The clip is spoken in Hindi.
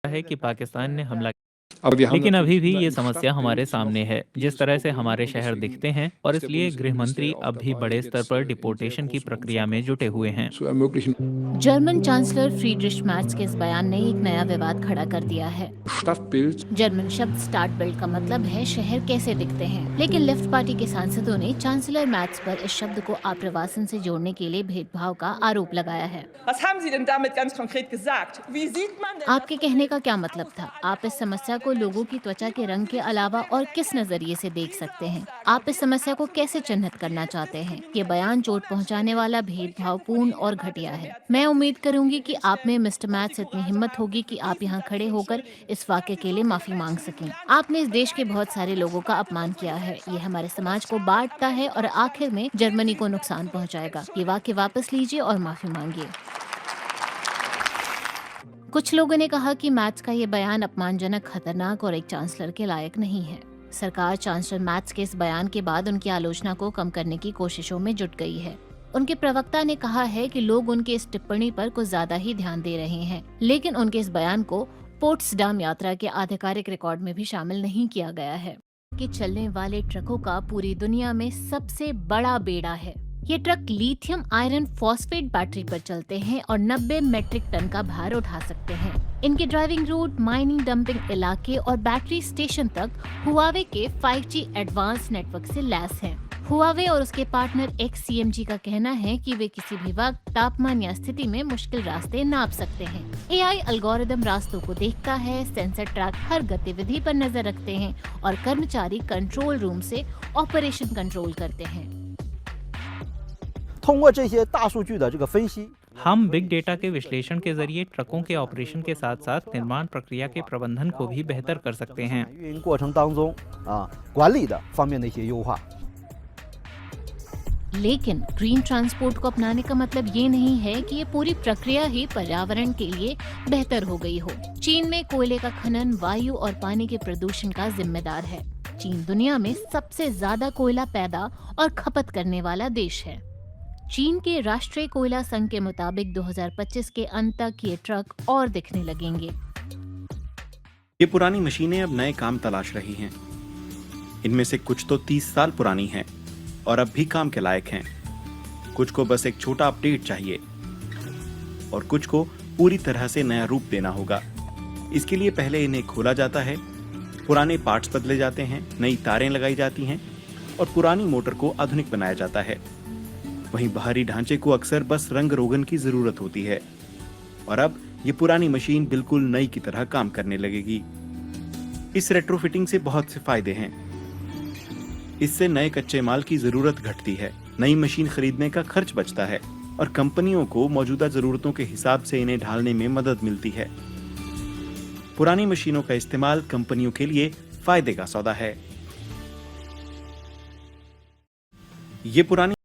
है कि पाकिस्तान ने हमला Aber wir haben लेकिन अभी natürlich भी immer ये im समस्या हमारे Stadtbild सामने noch है, जिस dieses तरह से Problem हमारे und शहर deswegen दिखते हैं और ist der इसलिए गृह Bundesinnenminister मंत्री ja auch अब भी dabei, बड़े स्तर jetzt पर in sehr डिपोर्टेशन की großem प्रक्रिया Umfang में auch जुटे हुए हैं। zu ermöglichen. German chancellor फ्रीड्रिश merge के इस बयान ने एक नया विवाद खड़ा कर दिया है। Stadtbild जर्मन शब्द स्टार्ट बिल्ड का मतलब है शहर कैसे दिखते हैं, लेकिन लेफ्ट पार्टी के सांसदों ने चांसलर मैर्ज पर इस शब्द को आप्रवासन से जोड़ने के लिए भेदभाव का आरोप लगाया है। Was haben Sie denn damit ganz konkret gesagt? Wie sieht man denn आपके कहने का क्या मतलब था? आप इस समस्या को लोगों की त्वचा के रंग के अलावा और किस नजरिए से देख सकते हैं? आप इस समस्या को कैसे चिन्हित करना चाहते हैं? ये बयान चोट पहुंचाने वाला, भेदभावपूर्ण और घटिया है। मैं उम्मीद करूंगी कि आप में मिस्टर मैच इतनी हिम्मत होगी कि आप यहाँ खड़े होकर इस वाक्य के लिए माफी मांग सकें। आपने इस देश के बहुत सारे लोगों का अपमान किया है। ये हमारे समाज को बांटता है और आखिर में जर्मनी को नुकसान पहुँचाएगा। ये वाक्य वापस लीजिए और माफी मांगिए। कुछ लोगों ने कहा कि मैथ्स का ये बयान अपमानजनक, खतरनाक और एक चांसलर के लायक नहीं है। सरकार चांसलर मैथ्स के इस बयान के बाद उनकी आलोचना को कम करने की कोशिशों में जुट गई है। उनके प्रवक्ता ने कहा है कि लोग उनकी इस टिप्पणी पर कुछ ज्यादा ही ध्यान दे रहे हैं, लेकिन उनके इस बयान को पोट्सडाम यात्रा के आधिकारिक रिकॉर्ड में भी शामिल नहीं किया गया है। कि चलने वाले ट्रकों का पूरी दुनिया में सबसे बड़ा बेड़ा है। ये truck lithium iron phosphate battery पर चलते हैं और 90 मेट्रिक टन का भार उठा सकते हैं। इनके ड्राइविंग रूट, माइनिंग डंपिंग इलाके और बैटरी स्टेशन तक हुआवे के 5G एडवांस नेटवर्क से लैस हैं। हुआवे और उसके पार्टनर XCMG का कहना है कि वे किसी भी वक्त, तापमान या स्थिति में मुश्किल रास्ते नाप सकते हैं। AI एल्गोरिदम रास्तों को देखता है, सेंसर ट्रैक हर गतिविधि पर नजर रखते हैं और कर्मचारी कंट्रोल रूम से ऑपरेशन कंट्रोल करते हैं। 通过这些大数据的这个分析， हम बिग डेटा के विश्लेषण के जरिए ट्रकों के ऑपरेशन के साथ साथ निर्माण प्रक्रिया के प्रबंधन को भी बेहतर कर सकते हैं। 运营过程当中管理的方面的一些优化。 लेकिन ग्रीन ट्रांसपोर्ट को अपनाने का मतलब ये नहीं है कि ये पूरी प्रक्रिया ही पर्यावरण के लिए बेहतर हो गई हो। चीन में कोयले का खनन वायु और पानी के प्रदूषण का जिम्मेदार है। चीन दुनिया में सबसे ज्यादा कोयला पैदा और खपत करने वाला देश है। चीन के राष्ट्रीय कोयला संघ के मुताबिक 2025 के अंत तक ये ट्रक और दिखने लगेंगे। ये पुरानी मशीनें अब नए काम तलाश रही हैं। इनमें से कुछ तो 30 साल पुरानी हैं और अब भी काम के लायक हैं। कुछ को बस एक छोटा अपडेट चाहिए और कुछ को पूरी तरह से नया रूप देना होगा। इसके लिए पहले इन्हें खोला जाता है, पुराने पार्ट्स बदले जाते हैं, नई तारें लगाई जाती हैं और पुरानी मोटर को आधुनिक बनाया जाता है। वहीं बाहरी ढांचे को अक्सर बस रंग रोगन की जरूरत होती है और अब ये पुरानी मशीन बिल्कुल नई की तरह काम करने लगेगी। इस रेट्रोफिटिंग से बहुत से फायदे हैं। इससे नए कच्चे माल की जरूरत घटती है, नई मशीन खरीदने का खर्च बचता है और कंपनियों को मौजूदा जरूरतों के हिसाब से इन्हें ढालने में मदद मिलती है। पुरानी मशीनों का इस्तेमाल कंपनियों के लिए फायदे का सौदा है। ये पुरानी